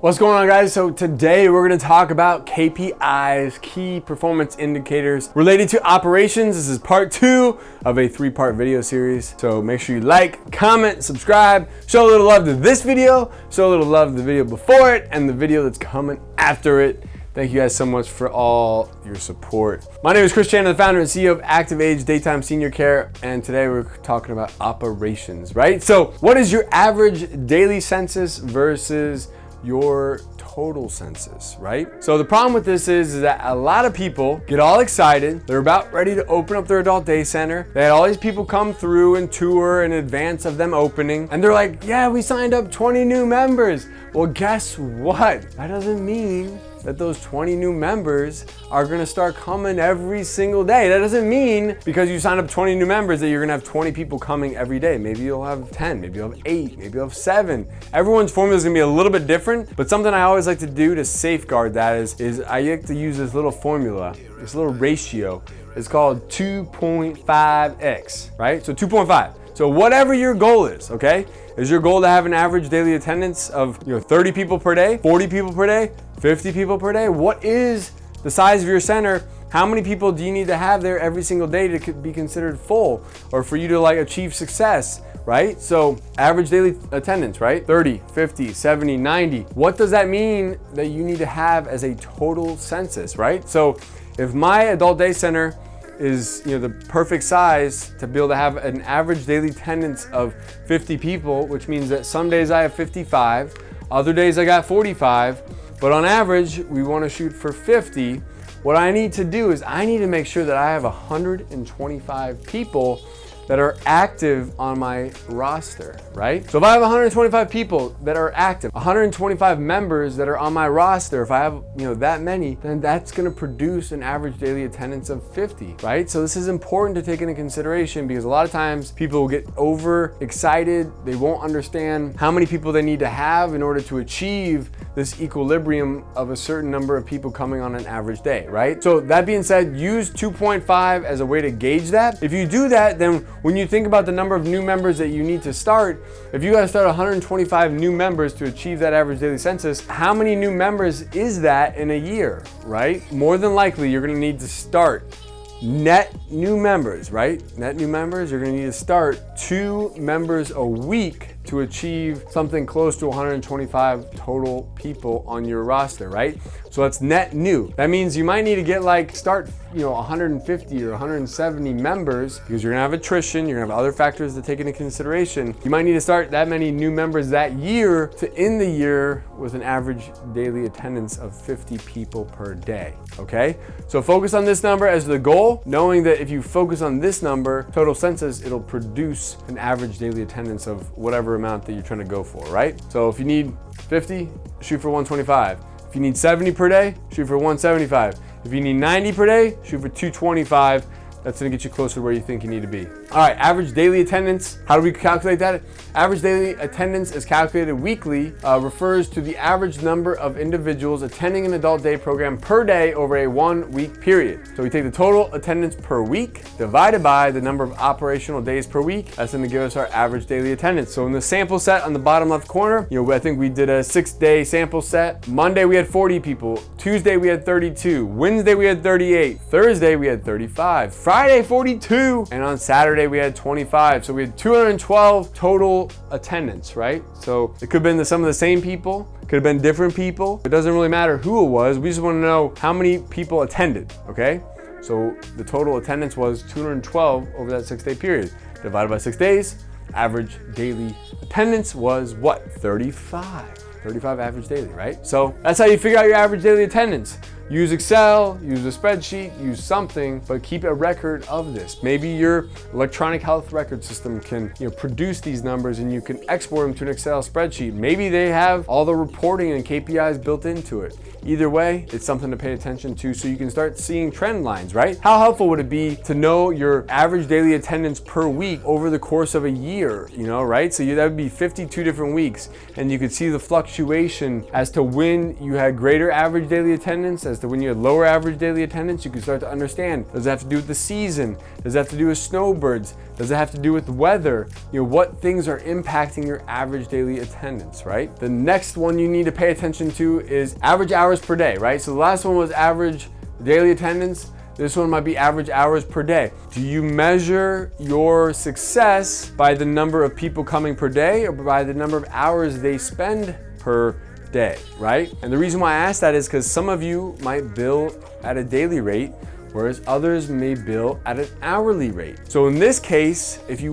What's going on, guys? So today we're going to talk about KPIs, key performance indicators related to operations. This is part 2 of a 3-part video series. So make sure you like, comment, subscribe, show a little love to this video, show a little love to the video before it, and the video that's coming after it. Thank you guys so much for all your support. My name is Chris Chan, the founder and CEO of Active Age Daytime Senior Care, and today we're talking about operations, right? So what is your average daily census versus your total census, right? So the problem with this is that a lot of people get all excited. They're about ready to open up their adult day center. They had all these people come through and tour in advance of them opening. And they're like, yeah, we signed up 20 new members. Well, guess what? That doesn't mean that those 20 new members are gonna start coming every single day. That doesn't mean because you sign up 20 new members that you're gonna have 20 people coming every day. Maybe you'll have 10, maybe you'll have 8, maybe you'll have 7. Everyone's formula is gonna be a little bit different, but something I always like to do to safeguard that is I like to use this little formula, this little ratio. It's called 2.5x, right? So 2.5. So whatever your goal is, okay? Is your goal to have an average daily attendance of 30 people per day, 40 people per day, 50 people per day? What is the size of your center? How many people do you need to have there every single day to be considered full or for you to achieve success, right? So average daily attendance, right? 30, 50, 70, 90. What does that mean that you need to have as a total census, right? So if my adult day center is the perfect size to be able to have an average daily attendance of 50 people, which means that some days I have 55, other days I got 45, but on average, we want to shoot for 50. What I need to do is I need to make sure that I have 125 people that are active on my roster, right? So if I have 125 people that are active, 125 members that are on my roster, if I have that many, then that's gonna produce an average daily attendance of 50, right? So this is important to take into consideration because a lot of times people will get overexcited. They won't understand how many people they need to have in order to achieve this equilibrium of a certain number of people coming on an average day, right? So that being said, use 2.5 as a way to gauge that. If you do that, then when you think about the number of new members that you need to start, if you got to start 125 new members to achieve that average daily census, how many new members is that in a year, right? More than likely, you're going to need to start net new members, right? Net new members, you're going to need to start 2 members a week to achieve something close to 125 total people on your roster, right? So that's net new. That means you might need to get 150 or 170 members because you're gonna have attrition, you're gonna have other factors to take into consideration. You might need to start that many new members that year to end the year with an average daily attendance of 50 people per day, okay? So focus on this number as the goal, knowing that if you focus on this number, total census, it'll produce an average daily attendance of whatever amount that you're trying to go for, right? So if you need 50, shoot for 125. If you need 70 per day, shoot for 175. If you need 90 per day, shoot for 225. That's gonna get you closer to where you think you need to be. All right, average daily attendance. How do we calculate that? Average daily attendance is calculated weekly, refers to the average number of individuals attending an adult day program per day over a 1-week period. So we take the total attendance per week divided by the number of operational days per week. That's gonna give us our average daily attendance. So in the sample set on the bottom left corner, I think we did a 6-day sample set. Monday we had 40 people. Tuesday we had 32. Wednesday we had 38. Thursday we had 35. Friday 42, and on Saturday we had 25. So we had 212 total attendance, right? So it could have been some of the same people, could have been different people. It doesn't really matter who it was. We just want to know how many people attended, okay? So the total attendance was 212 over that 6-day period. Divided by 6 days, average daily attendance was what? 35. 35 average daily, right? So that's how you figure out your average daily attendance. Use Excel, use a spreadsheet, use something, but keep a record of this. Maybe your electronic health record system can produce these numbers and you can export them to an Excel spreadsheet. Maybe they have all the reporting and KPIs built into it. Either way, it's something to pay attention to so you can start seeing trend lines, right? How helpful would it be to know your average daily attendance per week over the course of a year, right? So that would be 52 different weeks, and you could see the fluctuation as to when you had greater average daily attendance as to when you had lower average daily attendance, you can start to understand, does it have to do with the season? Does it have to do with snowbirds? Does it have to do with weather? What things are impacting your average daily attendance, right? The next one you need to pay attention to is average hours per day, right? So the last one was average daily attendance. This one might be average hours per day. Do you measure your success by the number of people coming per day or by the number of hours they spend per day, right? And the reason why I ask that is because some of you might bill at a daily rate, whereas others may bill at an hourly rate. So in this case, if you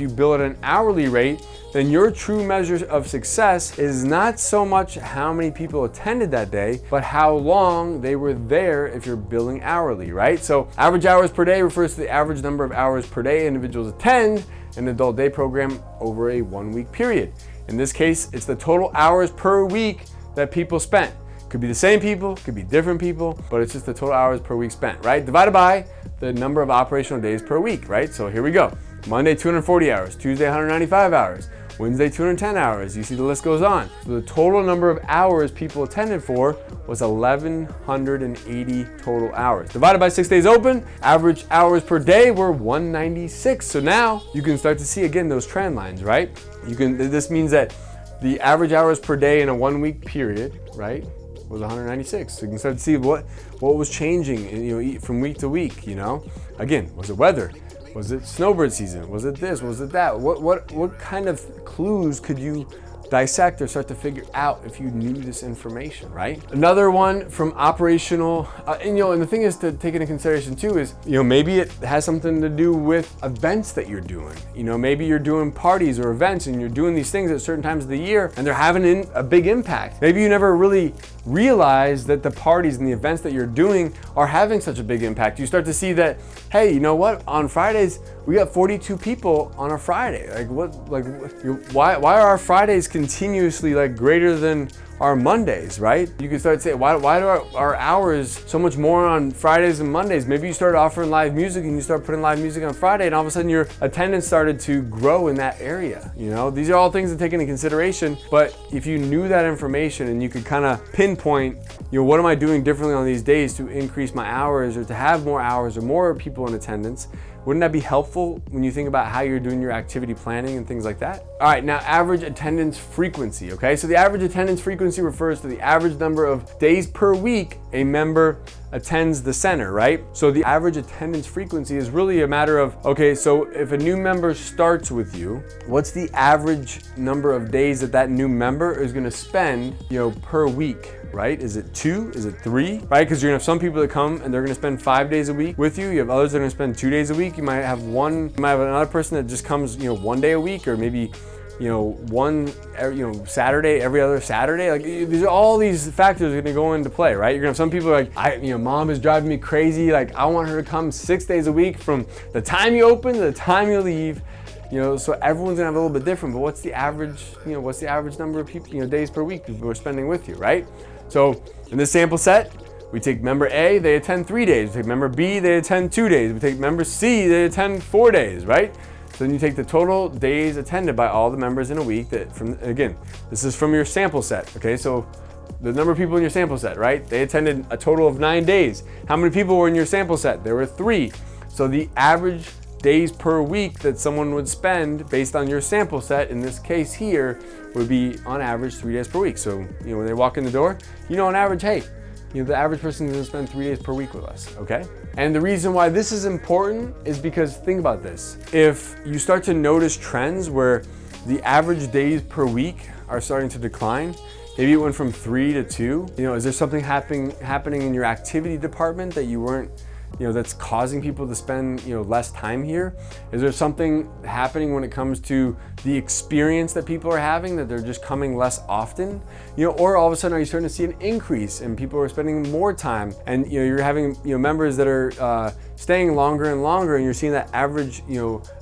bill at an hourly rate, then your true measure of success is not so much how many people attended that day, but how long they were there if you're billing hourly, right? So average hours per day refers to the average number of hours per day individuals attend an adult day program over a 1 week period. In this case, it's the total hours per week that people spent. Could be the same people, could be different people, but it's just the total hours per week spent, right? Divided by the number of operational days per week, right? So here we go. Monday, 240 hours. Tuesday, 195 hours. Wednesday, 210 hours. You see the list goes on. So the total number of hours people attended for was 1,180 total hours. Divided by 6 days open, average hours per day were 196. So now you can start to see again those trend lines, right? This means that the average hours per day in a 1 week period, right, was 196. So you can start to see what was changing, from week to week. Again, was it weather? Was it snowbird season? Was it this? Was it that? What kind of clues could you dissect or start to figure out if you knew this information, right? Another one from operational, and the thing is to take into consideration too is, maybe it has something to do with events that you're doing. Maybe you're doing parties or events and you're doing these things at certain times of the year and they're having a big impact. Maybe you never really realize that the parties and the events that you're doing are having such a big impact. You start to see that, hey, you know what? On Fridays, we got 42 people on a Friday. Why are our Fridays continuously greater than our Mondays, right? You can start saying, why do our hours so much more on Fridays and Mondays? Maybe you started offering live music and you start putting live music on Friday and all of a sudden your attendance started to grow in that area. These are all things to take into consideration, but if you knew that information and you could kind of pinpoint, what am I doing differently on these days to increase my hours or to have more hours or more people in attendance, wouldn't that be helpful when you think about how you're doing your activity planning and things like that? All right, now average attendance frequency, okay? So the average attendance frequency refers to the average number of days per week a member attends the center, right? So the average attendance frequency is really a matter of, okay, so if a new member starts with you, what's the average number of days that new member is gonna spend, per week? Right? Is it 2? Is it 3? Right? Because you're gonna have some people that come and they're gonna spend 5 days a week with you. You have others that are gonna spend 2 days a week. You might have another person that just comes, 1 day a week, or maybe, Saturday, every other Saturday. These are all these factors are gonna go into play, right? You're gonna have some people mom is driving me crazy. I want her to come 6 days a week from the time you open to the time you leave. So everyone's gonna have a little bit different, but what's the average number of people, days per week people are spending with you, right? So in this sample set, we take member A, they attend 3 days. We take member B, they attend 2 days. We take member C, they attend 4 days, right? So then you take the total days attended by all the members in a week this is from your sample set, okay? So the number of people in your sample set, right? They attended a total of 9 days. How many people were in your sample set? There were 3. So the average days per week that someone would spend based on your sample set, in this case here, would be on average 3 days per week. So, when they walk in the door, on average, hey, the average person is gonna spend 3 days per week with us, okay? And the reason why this is important is because think about this. If you start to notice trends where the average days per week are starting to decline, maybe it went from 3 to 2, is there something happening in your activity department that you weren't, that's causing people to spend, less time here? Is there something happening when it comes to the experience that people are having, that they're just coming less often? Or all of a sudden, are you starting to see an increase and people are spending more time and, you're having, members that are staying longer and longer and you're seeing that average,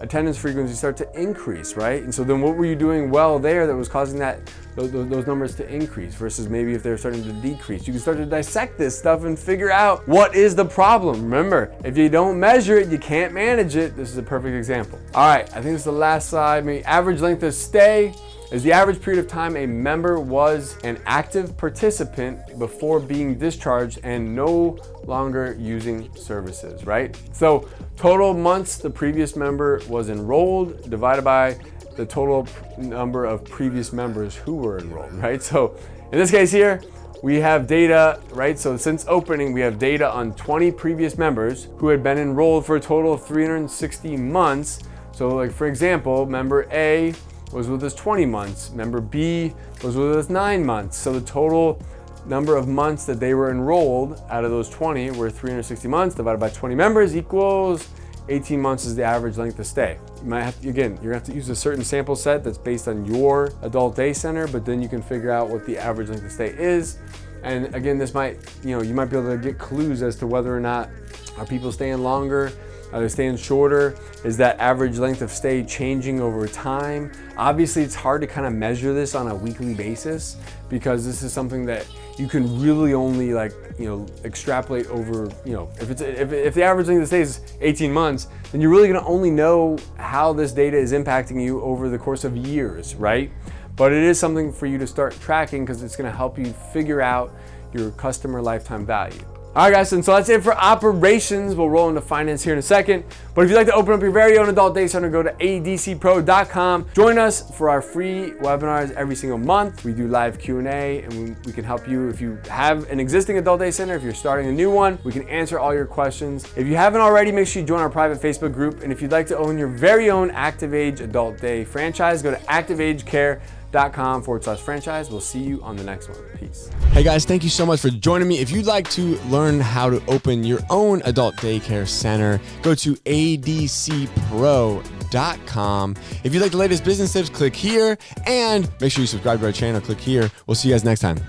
attendance frequency start to increase, right? And so then what were you doing well there that was causing those numbers to increase versus maybe if they're starting to decrease? You can start to dissect this stuff and figure out what is the problem. Remember, if you don't measure it, you can't manage it. This is a perfect example. All right, I think this is the last slide. Maybe average length of stay. is the average period of time a member was an active participant before being discharged and no longer using services, right? So total months the previous member was enrolled divided by the total number of previous members who were enrolled, right? So in this case here, we have data, right? So since opening, we have data on 20 previous members who had been enrolled for a total of 360 months. So like, for example, member A was with us 20 months. Member B was with us 9 months. So the total number of months that they were enrolled out of those 20 were 360 months divided by 20 members equals 18 months is the average length of stay. You might have to, again, you're gonna have to use a certain sample set that's based on your adult day center, but then you can figure out what the average length of stay is. And again, this might, you might be able to get clues as to whether or not are people staying longer, are they staying shorter? Is that average length of stay changing over time? Obviously, it's hard to kind of measure this on a weekly basis because this is something that you can really only extrapolate over, if the average length of stay is 18 months, then you're really gonna only know how this data is impacting you over the course of years, right? But it is something for you to start tracking because it's gonna help you figure out your customer lifetime value. All right, guys, and so that's it for operations. We'll roll into finance here in a second. But if you'd like to open up your very own adult day center, go to adcpro.com. Join us for our free webinars every single month. We do live Q&A, and we can help you if you have an existing adult day center. If you're starting a new one, we can answer all your questions. If you haven't already, make sure you join our private Facebook group. And if you'd like to own your very own Active Age Adult Day franchise, go to activeagecare.com/franchise. We'll see you on the next one. Peace. Hey guys, thank you so much for joining me. If you'd like to learn how to open your own adult daycare center, go to adcpro.com. If you'd like the latest business tips, click here, and make sure you subscribe to our channel, click here. We'll see you guys next time.